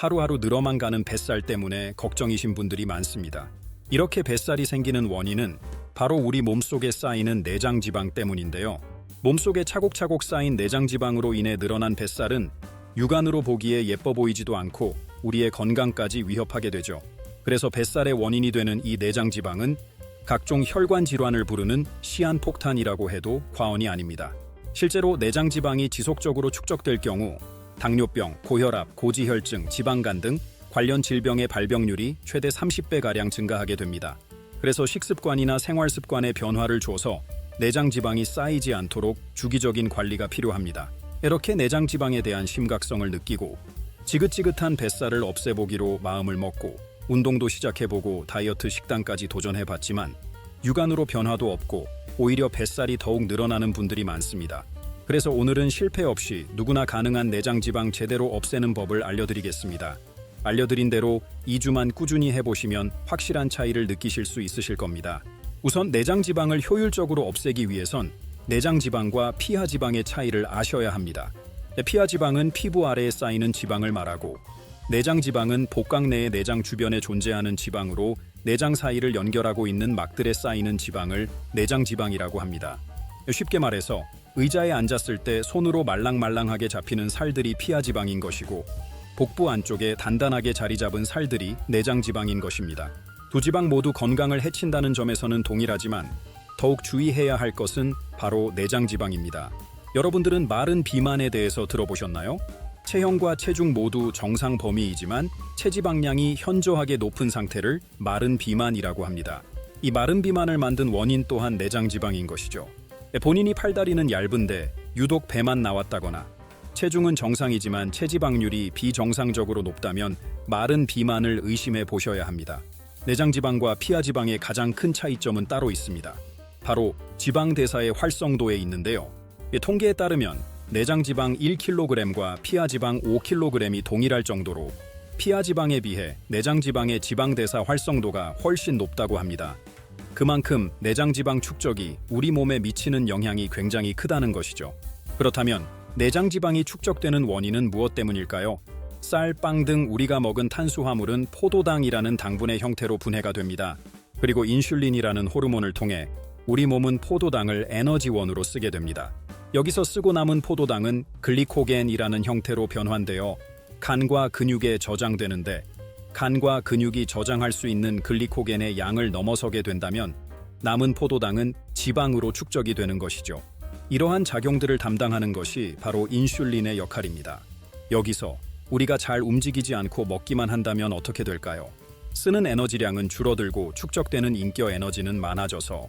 하루하루 늘어만 가는 뱃살 때문에 걱정이신 분들이 많습니다. 이렇게 뱃살이 생기는 원인은 바로 우리 몸속에 쌓이는 내장지방 때문인데요. 몸속에 차곡차곡 쌓인 내장지방으로 인해 늘어난 뱃살은 육안으로 보기에 예뻐 보이지도 않고 우리의 건강까지 위협하게 되죠. 그래서 뱃살의 원인이 되는 이 내장지방은 각종 혈관 질환을 부르는 시한폭탄이라고 해도 과언이 아닙니다. 실제로 내장지방이 지속적으로 축적될 경우 당뇨병, 고혈압, 고지혈증, 지방간 등 관련 질병의 발병률이 최대 30배가량 증가하게 됩니다. 그래서 식습관이나 생활습관에 변화를 줘서 내장지방이 쌓이지 않도록 주기적인 관리가 필요합니다. 이렇게 내장지방에 대한 심각성을 느끼고 지긋지긋한 뱃살을 없애보기로 마음을 먹고 운동도 시작해보고 다이어트 식단까지 도전해봤지만 육안으로 변화도 없고 오히려 뱃살이 더욱 늘어나는 분들이 많습니다. 그래서 오늘은 실패 없이 누구나 가능한 내장지방 제대로 없애는 법을 알려드리겠습니다. 알려드린 대로 2주만 꾸준히 해보시면 확실한 차이를 느끼실 수 있으실 겁니다. 우선 내장지방을 효율적으로 없애기 위해선 내장지방과 피하지방의 차이를 아셔야 합니다. 피하지방은 피부 아래에 쌓이는 지방을 말하고 내장지방은 복강 내의 내장 주변에 존재하는 지방으로 내장 사이를 연결하고 있는 막들에 쌓이는 지방을 내장지방이라고 합니다. 쉽게 말해서 의자에 앉았을 때 손으로 말랑말랑하게 잡히는 살들이 피하지방인 것이고 복부 안쪽에 단단하게 자리 잡은 살들이 내장지방인 것입니다. 두 지방 모두 건강을 해친다는 점에서는 동일하지만 더욱 주의해야 할 것은 바로 내장지방입니다. 여러분들은 마른 비만에 대해서 들어보셨나요? 체형과 체중 모두 정상 범위이지만 체지방량이 현저하게 높은 상태를 마른 비만이라고 합니다. 이 마른 비만을 만든 원인 또한 내장지방인 것이죠. 본인이 팔다리는 얇은데 유독 배만 나왔다거나 체중은 정상이지만 체지방률이 비정상적으로 높다면 마른 비만을 의심해 보셔야 합니다. 내장지방과 피하지방의 가장 큰 차이점은 따로 있습니다. 바로 지방대사의 활성도에 있는데요. 통계에 따르면 내장지방 1kg과 피하지방 5kg이 동일할 정도로 피하지방에 비해 내장지방의 지방대사 활성도가 훨씬 높다고 합니다. 그만큼 내장지방 축적이 우리 몸에 미치는 영향이 굉장히 크다는 것이죠. 그렇다면 내장지방이 축적되는 원인은 무엇 때문일까요? 쌀, 빵 등 우리가 먹은 탄수화물은 포도당이라는 당분의 형태로 분해가 됩니다. 그리고 인슐린이라는 호르몬을 통해 우리 몸은 포도당을 에너지원으로 쓰게 됩니다. 여기서 쓰고 남은 포도당은 글리코겐이라는 형태로 변환되어 간과 근육에 저장되는데 간과 근육이 저장할 수 있는 글리코겐의 양을 넘어서게 된다면 남은 포도당은 지방으로 축적이 되는 것이죠. 이러한 작용들을 담당하는 것이 바로 인슐린의 역할입니다. 여기서 우리가 잘 움직이지 않고 먹기만 한다면 어떻게 될까요? 쓰는 에너지량은 줄어들고 축적되는 잉여 에너지는 많아져서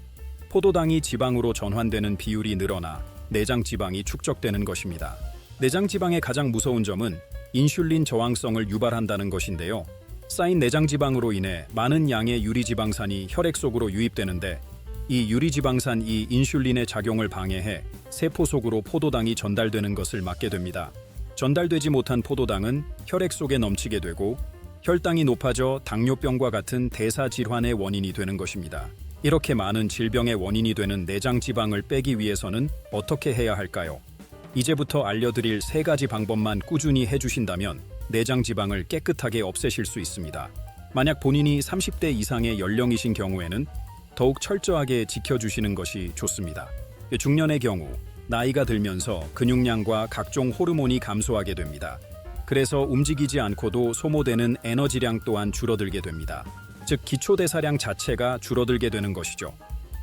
포도당이 지방으로 전환되는 비율이 늘어나 내장지방이 축적되는 것입니다. 내장지방의 가장 무서운 점은 인슐린 저항성을 유발한다는 것인데요. 쌓인 내장지방으로 인해 많은 양의 유리지방산이 혈액 속으로 유입되는데 이 유리지방산이 인슐린의 작용을 방해해 세포 속으로 포도당이 전달되는 것을 막게 됩니다. 전달되지 못한 포도당은 혈액 속에 넘치게 되고 혈당이 높아져 당뇨병과 같은 대사질환의 원인이 되는 것입니다. 이렇게 많은 질병의 원인이 되는 내장지방을 빼기 위해서는 어떻게 해야 할까요? 이제부터 알려드릴 3가지 방법만 꾸준히 해주신다면 내장지방을 깨끗하게 없애실 수 있습니다. 만약 본인이 30대 이상의 연령이신 경우에는 더욱 철저하게 지켜주시는 것이 좋습니다. 중년의 경우 나이가 들면서 근육량과 각종 호르몬이 감소하게 됩니다. 그래서 움직이지 않고도 소모되는 에너지량 또한 줄어들게 됩니다. 즉 기초대사량 자체가 줄어들게 되는 것이죠.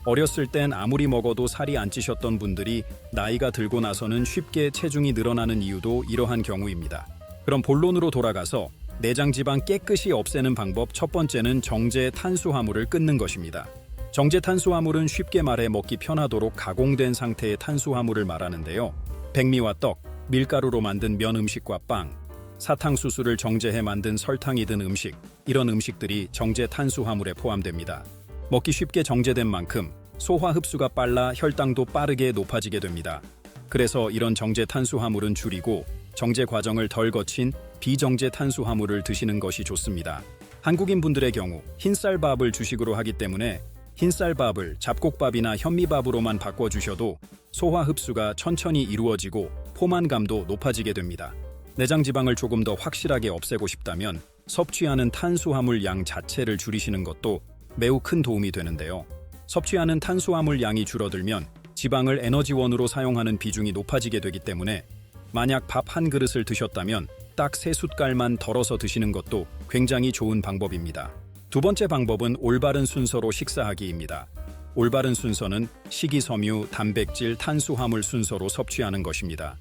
어렸을 땐 아무리 먹어도 살이 안 찌셨던 분들이 나이가 들고 나서는 쉽게 체중이 늘어나는 이유도 이러한 경우입니다. 그럼 본론으로 돌아가서 내장지방 깨끗이 없애는 방법 첫 번째는 정제 탄수화물을 끊는 것입니다. 정제 탄수화물은 쉽게 말해 먹기 편하도록 가공된 상태의 탄수화물을 말하는데요. 백미와 떡, 밀가루로 만든 면 음식과 빵, 사탕수수를 정제해 만든 설탕이 든 음식, 이런 음식들이 정제 탄수화물에 포함됩니다. 먹기 쉽게 정제된 만큼 소화 흡수가 빨라 혈당도 빠르게 높아지게 됩니다. 그래서 이런 정제 탄수화물은 줄이고 정제 과정을 덜 거친 비정제 탄수화물을 드시는 것이 좋습니다. 한국인 분들의 경우 흰쌀밥을 주식으로 하기 때문에 흰쌀밥을 잡곡밥이나 현미밥으로만 바꿔주셔도 소화 흡수가 천천히 이루어지고 포만감도 높아지게 됩니다. 내장 지방을 조금 더 확실하게 없애고 싶다면 섭취하는 탄수화물 양 자체를 줄이시는 것도 매우 큰 도움이 되는데요. 섭취하는 탄수화물 양이 줄어들면 지방을 에너지원으로 사용하는 비중이 높아지게 되기 때문에 만약 밥 한 그릇을 드셨다면 딱 3숟갈만 덜어서 드시는 것도 굉장히 좋은 방법입니다. 두 번째 방법은 올바른 순서로 식사하기입니다. 올바른 순서는 식이섬유, 단백질, 탄수화물 순서로 섭취하는 것입니다.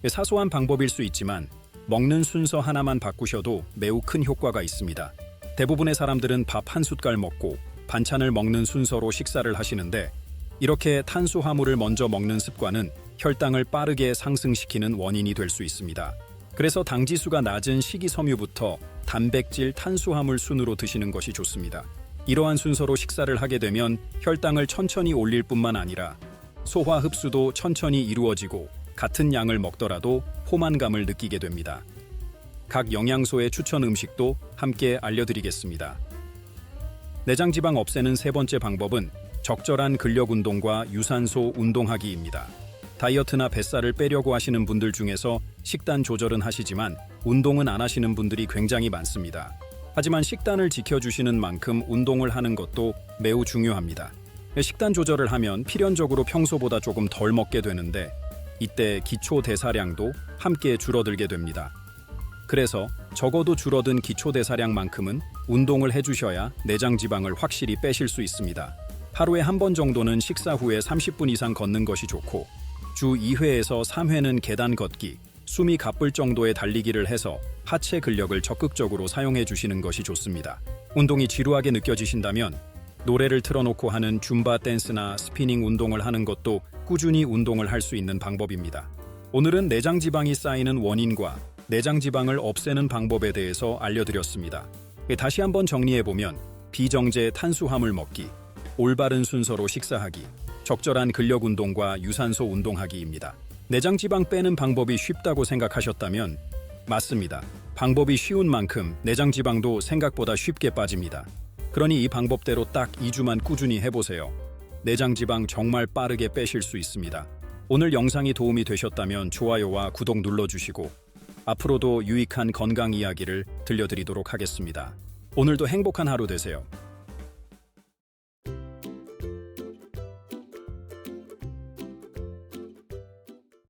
사소한 방법일 수 있지만 먹는 순서 하나만 바꾸셔도 매우 큰 효과가 있습니다. 대부분의 사람들은 밥 한 숟갈 먹고 반찬을 먹는 순서로 식사를 하시는데 이렇게 탄수화물을 먼저 먹는 습관은 혈당을 빠르게 상승시키는 원인이 될 수 있습니다. 그래서 당지수가 낮은 식이섬유부터 단백질, 탄수화물 순으로 드시는 것이 좋습니다. 이러한 순서로 식사를 하게 되면 혈당을 천천히 올릴 뿐만 아니라 소화 흡수도 천천히 이루어지고 같은 양을 먹더라도 포만감을 느끼게 됩니다. 각 영양소의 추천 음식도 함께 알려드리겠습니다. 내장지방 없애는 세 번째 방법은 적절한 근력 운동과 유산소 운동하기입니다. 다이어트나 뱃살을 빼려고 하시는 분들 중에서 식단 조절은 하시지만 운동은 안 하시는 분들이 굉장히 많습니다. 하지만 식단을 지켜주시는 만큼 운동을 하는 것도 매우 중요합니다. 식단 조절을 하면 필연적으로 평소보다 조금 덜 먹게 되는데 이때 기초 대사량도 함께 줄어들게 됩니다. 그래서 적어도 줄어든 기초 대사량만큼은 운동을 해주셔야 내장 지방을 확실히 빼실 수 있습니다. 하루에 한 번 정도는 식사 후에 30분 이상 걷는 것이 좋고 주 2회에서 3회는 계단 걷기, 숨이 가쁠 정도의 달리기를 해서 하체 근력을 적극적으로 사용해 주시는 것이 좋습니다. 운동이 지루하게 느껴지신다면 노래를 틀어놓고 하는 줌바 댄스나 스피닝 운동을 하는 것도 꾸준히 운동을 할 수 있는 방법입니다. 오늘은 내장 지방이 쌓이는 원인과 내장 지방을 없애는 방법에 대해서 알려드렸습니다. 다시 한번 정리해보면 비정제 탄수화물 먹기, 올바른 순서로 식사하기, 적절한 근력 운동과 유산소 운동하기입니다. 내장 지방 빼는 방법이 쉽다고 생각하셨다면 맞습니다. 방법이 쉬운 만큼 내장 지방도 생각보다 쉽게 빠집니다. 그러니 이 방법대로 딱 2주만 꾸준히 해보세요. 내장 지방 정말 빠르게 빼실 수 있습니다. 오늘 영상이 도움이 되셨다면 좋아요와 구독 눌러주시고 앞으로도 유익한 건강 이야기를 들려드리도록 하겠습니다. 오늘도 행복한 하루 되세요.